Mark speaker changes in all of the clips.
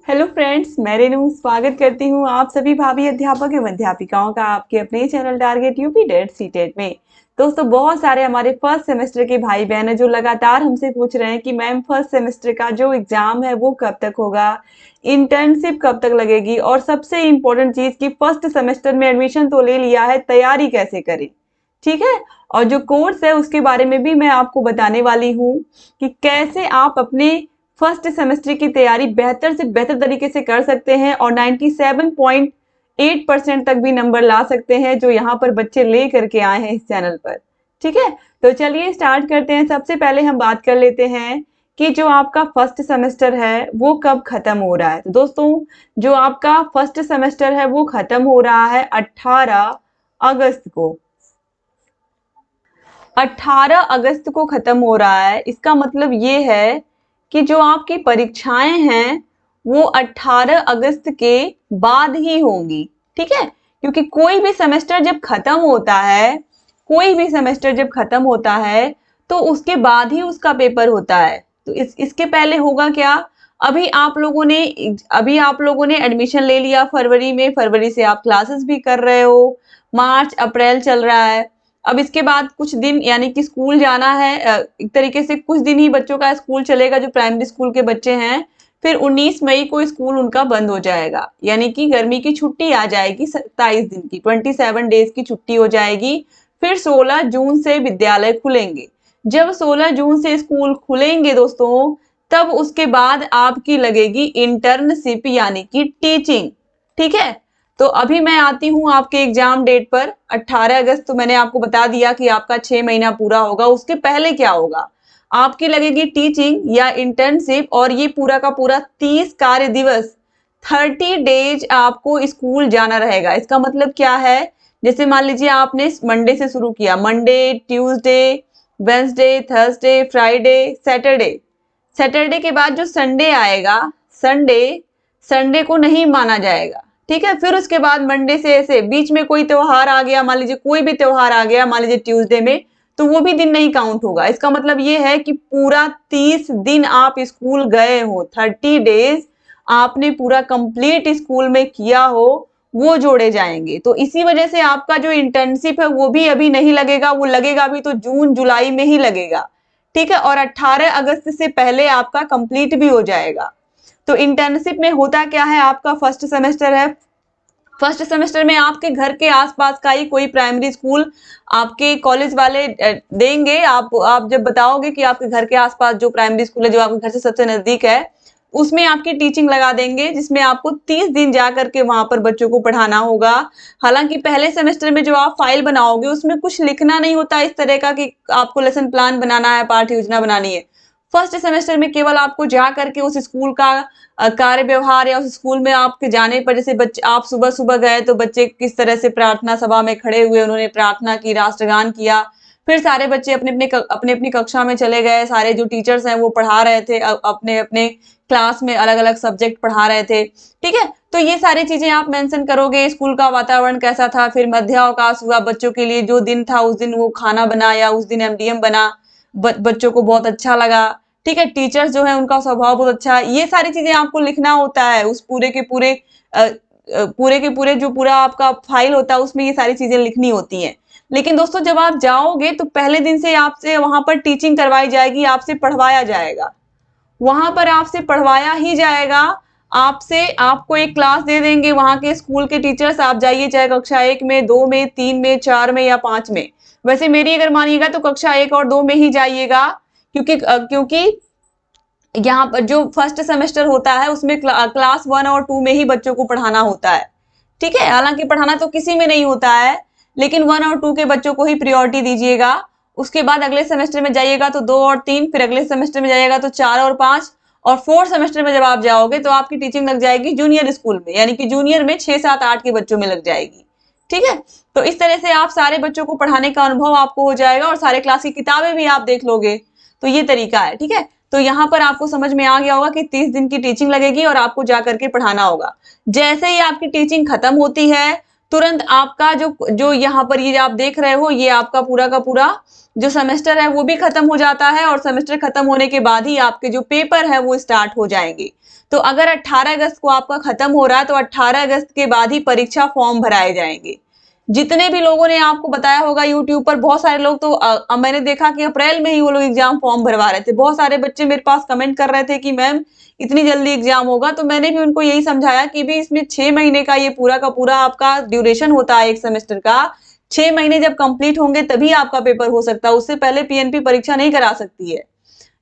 Speaker 1: Hello friends, मैं रेनू स्वागत करती हूँ आप सभी भाभी अध्यापक एवं अध्यापिकाओं का आपके अपने channel target UP TET CTET में। दोस्तों, बहुत सारे हमारे फर्स्ट सेमेस्टर के भाई बहन है जो लगातार हमसे पूछ रहे हैं कि मैम फर्स्ट सेमेस्टर का जो एग्जाम है वो कब तक होगा, इंटर्नशिप कब तक लगेगी, और सबसे इम्पोर्टेंट चीज कि फर्स्ट सेमेस्टर में एडमिशन तो ले लिया है, तैयारी कैसे करें। ठीक है। और जो कोर्स है उसके बारे में भी मैं आपको बताने वाली हूँ कि कैसे आप अपने फर्स्ट सेमेस्टर की तैयारी बेहतर से बेहतर तरीके से कर सकते हैं और 97.8% तक भी नंबर ला सकते हैं जो यहाँ पर बच्चे ले करके आए हैं इस चैनल पर। ठीक है, तो चलिए स्टार्ट करते हैं। सबसे पहले हम बात कर लेते हैं कि जो आपका फर्स्ट सेमेस्टर है वो कब खत्म हो रहा है। तो दोस्तों, जो आपका फर्स्ट सेमेस्टर है वो खत्म हो रहा है 18 अगस्त को। 18 अगस्त को खत्म हो रहा है। इसका मतलब ये है कि जो आपकी परीक्षाएं हैं वो 18 अगस्त के बाद ही होंगी। ठीक है, क्योंकि कोई भी सेमेस्टर जब खत्म होता है, कोई भी सेमेस्टर जब खत्म होता है तो उसके बाद ही उसका पेपर होता है। तो इसके पहले होगा क्या? अभी आप लोगों ने एडमिशन ले लिया फरवरी में, फरवरी से आप क्लासेस भी कर रहे हो, मार्च अप्रैल चल रहा है। अब इसके बाद कुछ दिन यानी कि स्कूल जाना है, एक तरीके से कुछ दिन ही बच्चों का स्कूल चलेगा जो प्राइमरी स्कूल के बच्चे हैं। फिर 19 मई को स्कूल उनका बंद हो जाएगा, यानी कि गर्मी की छुट्टी आ जाएगी 27 दिन की, 27 डेज की छुट्टी हो जाएगी। फिर 16 जून से विद्यालय खुलेंगे। जब 16 जून से स्कूल खुलेंगे दोस्तों, तब उसके बाद आपकी लगेगी इंटर्नशिप यानी कि टीचिंग। ठीक है, तो अभी मैं आती हूँ आपके एग्जाम डेट पर। 18 अगस्त तो मैंने आपको बता दिया कि आपका 6 महीना पूरा होगा। उसके पहले क्या होगा? आपकी लगेगी टीचिंग या इंटर्नशिप, और ये पूरा का पूरा 30 कार्य दिवस, 30 डेज आपको स्कूल जाना रहेगा। इसका मतलब क्या है? जैसे मान लीजिए आपने मंडे से शुरू किया, Monday, Tuesday, Wednesday, Thursday, Friday, Saturday. Saturday के बाद जो संडे आएगा, संडे संडे को नहीं माना जाएगा। ठीक है, फिर उसके बाद मंडे से ऐसे बीच में कोई त्योहार आ गया, मान लीजिए कोई भी त्योहार आ गया, मान लीजिए ट्यूसडे में, तो वो भी दिन नहीं काउंट होगा। इसका मतलब ये है कि पूरा 30 दिन आप स्कूल गए हो, 30 डेज आपने पूरा कंप्लीट स्कूल में किया हो, वो जोड़े जाएंगे। तो इसी वजह से आपका जो इंटर्नशिप है वो भी अभी नहीं लगेगा, वो लगेगा अभी तो जून जुलाई में ही लगेगा। ठीक है, और 18 अगस्त से पहले आपका कंप्लीट भी हो जाएगा। तो इंटर्नशिप में होता क्या है, आपका फर्स्ट सेमेस्टर है, फर्स्ट सेमेस्टर में आपके घर के आसपास का ही कोई प्राइमरी स्कूल आपके कॉलेज वाले देंगे। आप जब बताओगे कि आपके घर के आसपास जो प्राइमरी स्कूल है जो आपके घर से सबसे नजदीक है, उसमें आपकी टीचिंग लगा देंगे, जिसमें आपको 30 दिन जा करके वहां पर बच्चों को पढ़ाना होगा। हालांकि पहले सेमेस्टर में जो आप फाइल बनाओगे उसमें कुछ लिखना नहीं होता इस तरह का कि आपको लेसन प्लान बनाना है, पाठ्य योजना बनानी है। फर्स्ट सेमेस्टर में केवल आपको जा करके उस स्कूल का कार्य व्यवहार, या उस स्कूल में आपके जाने पर, जैसे बच्चे आप सुबह सुबह गए तो बच्चे किस तरह से प्रार्थना सभा में खड़े हुए, उन्होंने प्रार्थना की, राष्ट्रगान किया। फिर सारे बच्चे अपने अपनी कक्षा में चले गए, सारे जो टीचर्स हैं वो पढ़ा रहे थे, अपने अपने क्लास में अलग अलग सब्जेक्ट पढ़ा रहे थे। ठीक है, तो ये सारी चीजें आप मेंशन करोगे, स्कूल का वातावरण कैसा था, फिर मध्यावकाश हुआ बच्चों के लिए, जो दिन था उस दिन वो खाना बना या उस दिन एमडीएम बना, बच्चों को बहुत अच्छा लगा। ठीक है, टीचर्स जो है उनका स्वभाव बहुत अच्छा है। ये सारी चीजें आपको लिखना होता है उस पूरे के पूरे जो पूरा आपका फाइल होता है उसमें ये सारी चीजें लिखनी होती हैं। लेकिन दोस्तों, जब आप जाओगे तो पहले दिन से आपसे वहां पर टीचिंग करवाई जाएगी, आपसे पढ़वाया जाएगा, वहां पर आपसे पढ़वाया ही जाएगा। आपसे आपको एक क्लास दे देंगे वहां के स्कूल के टीचर्स, आप जाइए चाहे कक्षा 1 में, 2 में, 3 में, 4 में या 5 में। वैसे मेरी अगर मानिएगा तो कक्षा 1 और 2 में ही जाइएगा, क्योंकि यहाँ पर जो फर्स्ट सेमेस्टर होता है उसमें क्लास 1 और 2 में ही बच्चों को पढ़ाना होता है। ठीक है, हालांकि पढ़ाना तो किसी में नहीं होता है, लेकिन 1 और 2 के बच्चों को ही प्रायोरिटी दीजिएगा। उसके बाद अगले सेमेस्टर में जाइएगा तो 2 और 3, फिर अगले सेमेस्टर में जाइएगा तो 4 और 5, और 4th सेमेस्टर में जब आप जाओगे तो आपकी टीचिंग लग जाएगी जूनियर स्कूल में, यानी कि जूनियर में 6, 7, 8 के बच्चों में लग जाएगी। ठीक है, तो इस तरह से आप सारे बच्चों को पढ़ाने का अनुभव आपको हो जाएगा, और सारे क्लास की किताबें भी आप देख लोगे। तो ये तरीका है। ठीक है, तो यहाँ पर आपको समझ में आ गया होगा कि 30 दिन की टीचिंग लगेगी और आपको जा करके पढ़ाना होगा। जैसे ही आपकी टीचिंग खत्म होती है, तुरंत आपका जो जो यहाँ पर ये आप देख रहे हो, ये आपका पूरा का पूरा जो सेमेस्टर है वो भी खत्म हो जाता है और सेमेस्टर खत्म होने के बाद ही आपके जो पेपर है वो स्टार्ट हो जाएंगे। तो अगर 18 अगस्त को आपका खत्म हो रहा है तो 18 अगस्त के बाद ही परीक्षा फॉर्म भराए जाएंगे। जितने भी लोगों ने आपको बताया होगा यूट्यूब पर, बहुत सारे लोग तो मैंने देखा कि अप्रैल में ही वो लोग एग्जाम फॉर्म भरवा रहे थे। बहुत सारे बच्चे मेरे पास कमेंट कर रहे थे कि मैम इतनी जल्दी एग्जाम होगा, तो मैंने भी उनको यही समझाया कि भी इसमें 6 महीने का ये पूरा का पूरा आपका ड्यूरेशन होता है एक सेमेस्टर का। 6 महीने जब कंप्लीट होंगे तभी आपका पेपर हो सकता है, उससे पहले पीएनपी परीक्षा नहीं करा सकती है।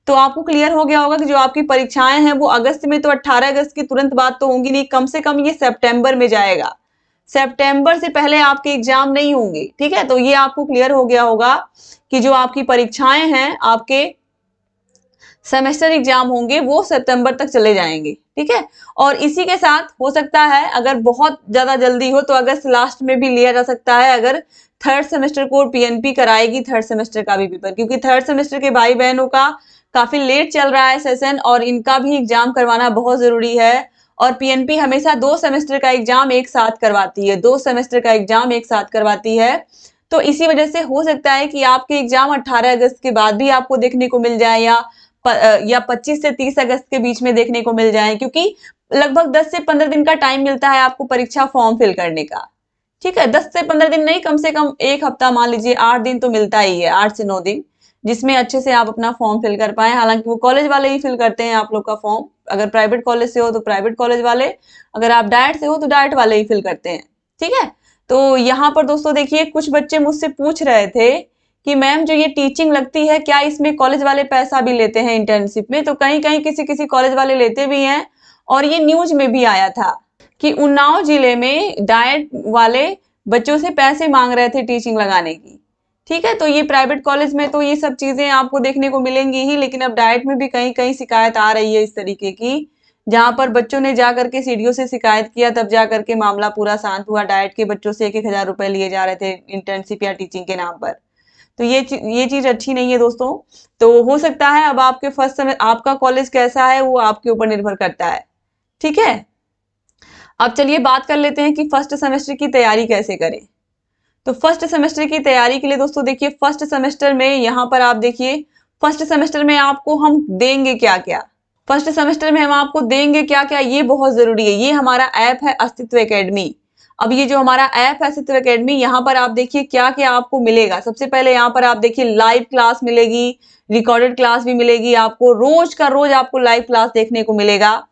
Speaker 1: तो आपको क्लियर हो गया होगा कि जो आपकी परीक्षाएं हैं वो अगस्त में, तो 18 अगस्त की तुरंत बाद तो होंगी नहीं, कम से कम ये सितंबर में जाएगा। सितंबर से पहले आपके एग्जाम नहीं होंगे, ठीक है। तो ये आपको क्लियर हो गया होगा कि जो आपकी परीक्षाएं हैं, आपके सेमेस्टर एग्जाम होंगे वो सितंबर तक चले जाएंगे, ठीक है। और इसी के साथ हो सकता है अगर बहुत ज्यादा जल्दी हो तो अगस्त लास्ट में भी लिया जा सकता है, अगर थर्ड सेमेस्टर को पीएनपी कराएगी थर्ड सेमेस्टर का भी पेपर, क्योंकि थर्ड सेमेस्टर के भाई बहनों का काफी लेट चल रहा है सेशन और इनका भी एग्जाम करवाना बहुत जरूरी है। और पीएनपी हमेशा 2 सेमेस्टर का एग्जाम एक साथ करवाती है, 2 सेमेस्टर का एग्जाम एक साथ करवाती है। तो इसी वजह से हो सकता है कि आपके एग्जाम 18 अगस्त के बाद भी आपको देखने को मिल जाए या 25 से 30 अगस्त के बीच में देखने को मिल जाए, क्योंकि लगभग 10 से 15 दिन का टाइम मिलता है आपको परीक्षा फॉर्म फिल करने का, ठीक है। 10 से 15 दिन नहीं, कम से कम एक हफ्ता, मान लीजिए 8 दिन तो मिलता ही है, 8 से 9 दिन, जिसमें अच्छे से आप अपना फॉर्म फिल कर पाए। हालांकि वो कॉलेज वाले ही फिल करते हैं आप लोग का फॉर्म, अगर प्राइवेट कॉलेज से हो तो प्राइवेट कॉलेज वाले, अगर आप डाइट से हो तो डाइट वाले ही फिल करते हैं, ठीक है। तो यहाँ पर दोस्तों देखिए, कुछ बच्चे मुझसे पूछ रहे थे कि मैम जो ये टीचिंग लगती है क्या इसमें कॉलेज वाले पैसा भी लेते हैं इंटर्नशिप में? तो कहीं कहीं किसी किसी कॉलेज वाले लेते भी हैं, और ये न्यूज में भी आया था कि उन्नाव जिले में डाइट वाले बच्चों से पैसे मांग रहे थे टीचिंग लगाने की, ठीक है। तो ये प्राइवेट कॉलेज में तो ये सब चीजें आपको देखने को मिलेंगी ही, लेकिन अब डाइट में भी कहीं कहीं शिकायत आ रही है इस तरीके की, जहां पर बच्चों ने जा करके सीडीओ से शिकायत किया, तब जा करके मामला पूरा शांत हुआ। डाइट के बच्चों से 1-1 हजार रुपए लिए जा रहे थे इंटर्नशिप या टीचिंग के नाम पर। तो ये चीज अच्छी नहीं है दोस्तों। तो हो सकता है अब आपके फर्स्ट समय आपका कॉलेज कैसा है वो आपके ऊपर निर्भर करता है, ठीक है। अब चलिए बात कर लेते हैं कि फर्स्ट सेमेस्टर की तैयारी कैसे करें। तो फर्स्ट सेमेस्टर की तैयारी के लिए दोस्तों देखिए, फर्स्ट सेमेस्टर में यहाँ पर आप देखिए, फर्स्ट सेमेस्टर में आपको हम देंगे क्या क्या, फर्स्ट सेमेस्टर में हम आपको देंगे क्या क्या, ये बहुत जरूरी है। ये हमारा ऐप है अस्तित्व एकेडमी। अब ये जो हमारा ऐप है अस्तित्व एकेडमी, यहाँ पर आप देखिए क्या क्या आपको मिलेगा। सबसे पहले यहाँ पर आप देखिए लाइव क्लास मिलेगी, रिकॉर्डेड क्लास भी मिलेगी आपको, रोज का रोज आपको लाइव क्लास देखने को मिलेगा,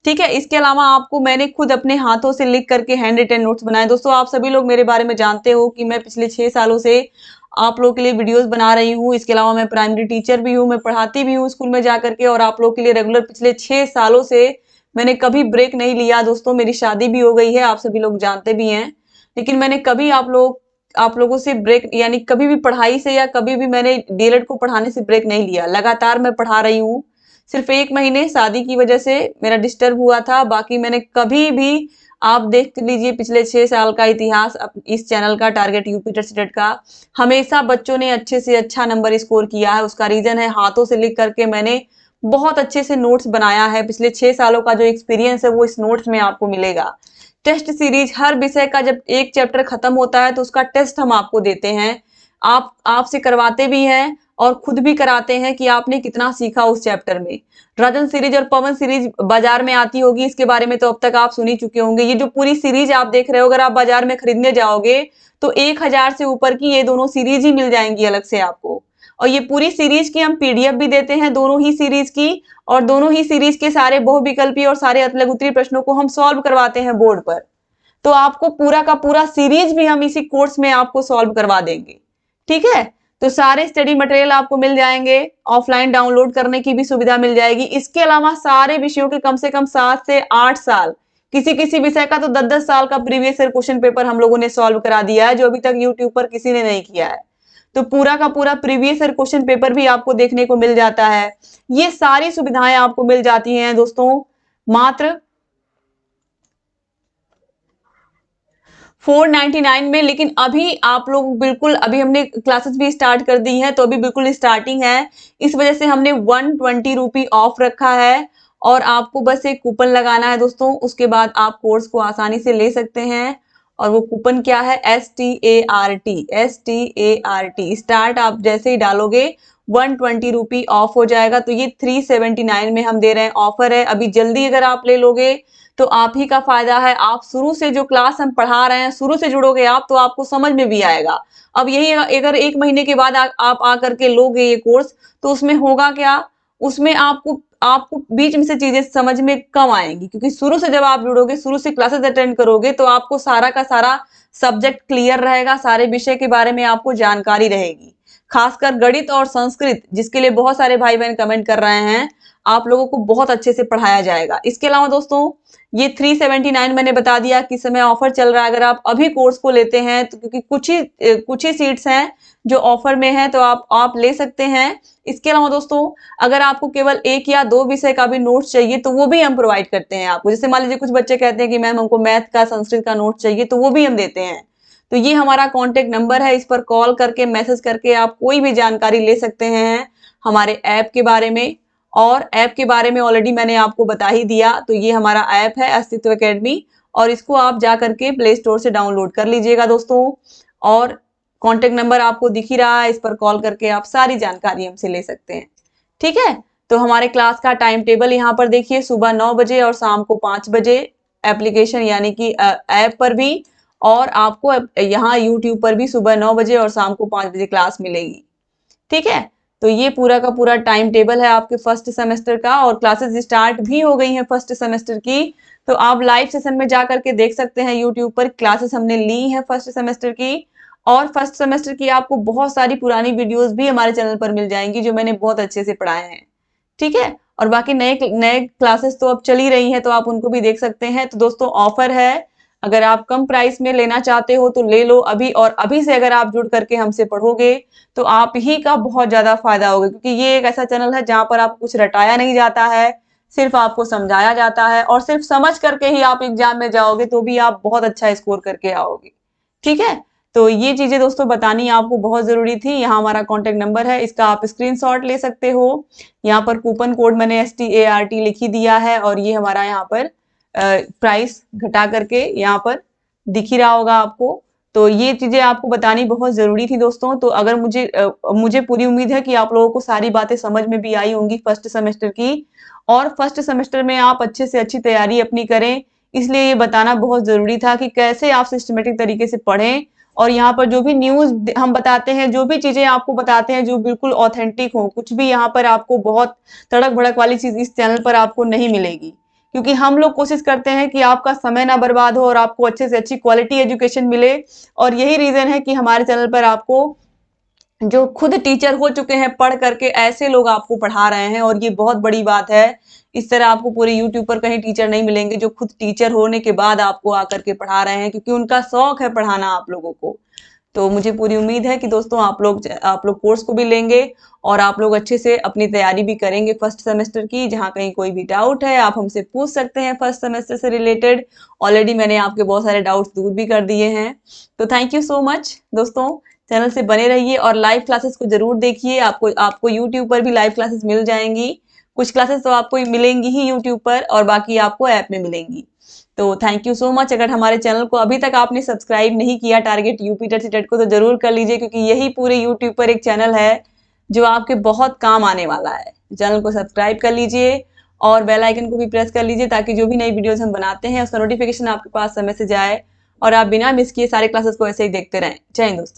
Speaker 1: ठीक है। इसके अलावा आपको मैंने खुद अपने हाथों से लिख करके हैंड रिटन नोट्स बनाए। दोस्तों आप सभी लोग मेरे बारे में जानते हो कि मैं पिछले 6 सालों से आप लोगों के लिए वीडियोस बना रही हूँ। इसके अलावा मैं प्राइमरी टीचर भी हूँ, मैं पढ़ाती भी हूँ स्कूल में जाकर के, और आप लोगों के लिए रेगुलर पिछले 6 सालों से मैंने कभी ब्रेक नहीं लिया। दोस्तों मेरी शादी भी हो गई है, आप सभी लोग जानते भी हैं, लेकिन मैंने कभी आप लोगों से ब्रेक, यानी कभी भी पढ़ाई से या कभी भी मैंने डीएलएड को पढ़ाने से ब्रेक नहीं लिया। लगातार मैं पढ़ा रही हूँ। सिर्फ 1 महीने शादी की वजह से मेरा डिस्टर्ब हुआ था, बाकी मैंने कभी भी, आप देख लीजिए पिछले 6 साल का इतिहास इस चैनल का, टारगेट यूपी टेट सेट का, हमेशा बच्चों ने अच्छे से अच्छा नंबर स्कोर किया है। उसका रीजन है हाथों से लिख करके मैंने बहुत अच्छे से नोट्स बनाया है। पिछले 6 सालों का जो एक्सपीरियंस है वो इस नोट्स में आपको मिलेगा। टेस्ट सीरीज, हर विषय का जब एक चैप्टर खत्म होता है तो उसका टेस्ट हम आपको देते हैं, आपसे करवाते भी हैं और खुद भी कराते हैं कि आपने कितना सीखा उस चैप्टर में। राजन सीरीज और पवन सीरीज बाजार में आती होगी, इसके बारे में तो अब तक आप सुन ही चुके होंगे। ये जो पूरी सीरीज आप देख रहे हो, अगर आप बाजार में खरीदने जाओगे तो 1000 से ऊपर की ये दोनों सीरीज ही मिल जाएंगी अलग से आपको। और ये पूरी सीरीज की हम पीडीएफ भी देते हैं, दोनों ही सीरीज की, और दोनों ही सीरीज के सारे बहुविकल्पी और सारे अतलग प्रश्नों को हम सॉल्व करवाते हैं बोर्ड पर। तो आपको पूरा का पूरा सीरीज भी हम इसी कोर्स में आपको सॉल्व करवा देंगे, ठीक है। तो सारे स्टडी मटेरियल आपको मिल जाएंगे, ऑफलाइन डाउनलोड करने की भी सुविधा मिल जाएगी। इसके अलावा सारे विषयों के कम से कम 7 से 8 साल, किसी किसी विषय का तो 10-10 साल का प्रीवियस ईयर क्वेश्चन पेपर हम लोगों ने सॉल्व करा दिया है, जो अभी तक यूट्यूब पर किसी ने नहीं किया है। तो पूरा का पूरा प्रीवियस ईयर क्वेश्चन पेपर भी आपको देखने को मिल जाता है। ये सारी सुविधाएं आपको मिल जाती हैं दोस्तों मात्र 499 में। लेकिन अभी आप लोग बिल्कुल, अभी हमने क्लासेस भी स्टार्ट कर दी हैं, तो अभी बिल्कुल स्टार्टिंग है, इस वजह से हमने 120 रुपी ऑफ रखा है। और आपको बस एक कूपन लगाना है दोस्तों, उसके बाद आप कोर्स को आसानी से ले सकते हैं। और वो कूपन क्या है, START स्टार्ट आप जैसे ही डालोगे 120 रुपी ऑफ हो जाएगा। तो ये 379 में हम दे रहे हैं, ऑफर है, अभी जल्दी अगर आप ले लोगे तो आप ही का फायदा है। आप शुरू से जो क्लास हम पढ़ा रहे हैं शुरू से जुड़ोगे आप तो आपको समझ में भी आएगा। अब यही अगर 1 महीने के बाद आप आकर के लोगे ये कोर्स तो उसमें होगा क्या, उसमें आपको बीच में से चीजें समझ में कम आएंगी, क्योंकि शुरू से जब आप जुड़ोगे, शुरू से क्लासेस अटेंड करोगे तो आपको सारा का सारा सब्जेक्ट क्लियर रहेगा, सारे विषय के बारे में आपको जानकारी रहेगी। खासकर गणित और संस्कृत जिसके लिए बहुत सारे भाई बहन कमेंट कर रहे हैं, आप लोगों को बहुत अच्छे से पढ़ाया जाएगा। इसके अलावा दोस्तों ये 379 मैंने बता दिया कि समय ऑफर चल रहा है। अगर आप अभी कोर्स को लेते हैं तो क्योंकि कुछ ही सीट्स हैं जो ऑफर में है तो आप ले सकते हैं। इसके अलावा दोस्तों अगर आपको केवल 1 या 2 विषय का भी नोट्स चाहिए तो वो भी हम प्रोवाइड करते हैं आपको। जैसे मान लीजिए कुछ बच्चे कहते हैं कि मैम हमको मैथ का संस्कृत का नोट चाहिए, तो वो भी हम देते हैं। तो ये हमारा कॉन्टेक्ट नंबर है, इस पर कॉल करके मैसेज करके आप कोई भी जानकारी ले सकते हैं हमारे ऐप के बारे में। और ऐप के बारे में ऑलरेडी मैंने आपको बता ही दिया। तो ये हमारा ऐप है अस्तित्व एकेडमी, और इसको आप जा करके प्ले स्टोर से डाउनलोड कर लीजिएगा दोस्तों। और कॉन्टेक्ट नंबर आपको दिख ही रहा है, इस पर कॉल करके आप सारी जानकारी हमसे ले सकते हैं। ठीक है, तो हमारे क्लास का टाइम टेबल यहाँ पर देखिए, सुबह 9 बजे और शाम को 5 बजे एप्लीकेशन यानी कि ऐप पर भी, और आपको यहाँ यूट्यूब पर भी सुबह 9 बजे और शाम को 5 बजे क्लास मिलेगी। ठीक है, तो ये पूरा का पूरा टाइम टेबल है आपके फर्स्ट सेमेस्टर का, और क्लासेस स्टार्ट भी हो गई हैं फर्स्ट सेमेस्टर की। तो आप लाइव सेशन में जा करके देख सकते हैं यूट्यूब पर, क्लासेस हमने ली हैं फर्स्ट सेमेस्टर की। और फर्स्ट सेमेस्टर की आपको बहुत सारी पुरानी वीडियोस भी हमारे चैनल पर मिल जाएंगी जो मैंने बहुत अच्छे से पढ़ाए हैं। ठीक है, और बाकी नए क्लासेस तो अब चल ही रही हैं तो आप उनको भी देख सकते हैं। तो दोस्तों ऑफर है, अगर आप कम प्राइस में लेना चाहते हो तो ले लो अभी, और अभी से अगर आप जुड़ करके हमसे पढ़ोगे तो आप ही का बहुत ज्यादा फायदा होगा, क्योंकि ये एक ऐसा चैनल है जहां पर आपको कुछ रटाया नहीं जाता है, सिर्फ आपको समझाया जाता है, और सिर्फ समझ करके ही आप एग्जाम में जाओगे तो भी आप बहुत अच्छा स्कोर करके आओगे। ठीक है, तो ये चीजें दोस्तों बतानी आपको बहुत जरूरी थी। यहाँ हमारा कॉन्टेक्ट नंबर है, इसका आप स्क्रीनशॉट ले सकते हो। यहाँ पर कूपन कोड मैंने START लिख ही दिया है, और ये हमारा यहाँ पर प्राइस घटा करके यहाँ पर दिख ही रहा होगा आपको। तो ये चीजें आपको बतानी बहुत जरूरी थी दोस्तों। तो अगर मुझे पूरी उम्मीद है कि आप लोगों को सारी बातें समझ में भी आई होंगी फर्स्ट सेमेस्टर की, और फर्स्ट सेमेस्टर में आप अच्छे से अच्छी तैयारी अपनी करें। इसलिए ये बताना बहुत जरूरी था कि कैसे आप सिस्टमेटिक तरीके से पढ़ें, और यहाँ पर जो भी न्यूज हम बताते हैं, जो भी चीजें आपको बताते हैं जो बिल्कुल ऑथेंटिक हो, कुछ भी यहाँ पर आपको बहुत तड़क भड़क वाली चीज इस चैनल पर आपको नहीं मिलेगी। क्योंकि हम लोग कोशिश करते हैं कि आपका समय ना बर्बाद हो और आपको अच्छे से अच्छी क्वालिटी एजुकेशन मिले। और यही रीजन है कि हमारे चैनल पर आपको जो खुद टीचर हो चुके हैं पढ़ करके, ऐसे लोग आपको पढ़ा रहे हैं, और ये बहुत बड़ी बात है। इस तरह आपको पूरे यूट्यूब पर कहीं टीचर नहीं मिलेंगे जो खुद टीचर होने के बाद आपको आकर के पढ़ा रहे हैं, क्योंकि उनका शौक है पढ़ाना आप लोगों को। तो मुझे पूरी उम्मीद है कि दोस्तों आप लोग कोर्स को भी लेंगे और आप लोग अच्छे से अपनी तैयारी भी करेंगे फर्स्ट सेमेस्टर की। जहाँ कहीं कोई भी डाउट है आप हमसे पूछ सकते हैं फर्स्ट सेमेस्टर से रिलेटेड। ऑलरेडी मैंने आपके बहुत सारे डाउट्स दूर भी कर दिए हैं। तो थैंक यू सो मच दोस्तों, चैनल से बने रहिए और लाइव क्लासेस को जरूर देखिए। आपको यूट्यूब पर भी लाइव क्लासेस मिल जाएंगी। कुछ क्लासेस तो आपको मिलेंगी ही यूट्यूब पर, और बाकी आपको ऐप में मिलेंगी। तो थैंक यू सो मच। अगर हमारे चैनल को अभी तक आपने सब्सक्राइब नहीं किया टारगेट यूपी टेट को, तो जरूर कर लीजिए, क्योंकि यही पूरे यूट्यूब पर एक चैनल है जो आपके बहुत काम आने वाला है। चैनल को सब्सक्राइब कर लीजिए और बेल आइकन को भी प्रेस कर लीजिए, ताकि जो भी नई वीडियोस हम बनाते हैं उसका नोटिफिकेशन आपके पास समय से जाए और आप बिना मिस किए सारे क्लासेस को ऐसे ही देखते रहें। जय हिंद दोस्तों।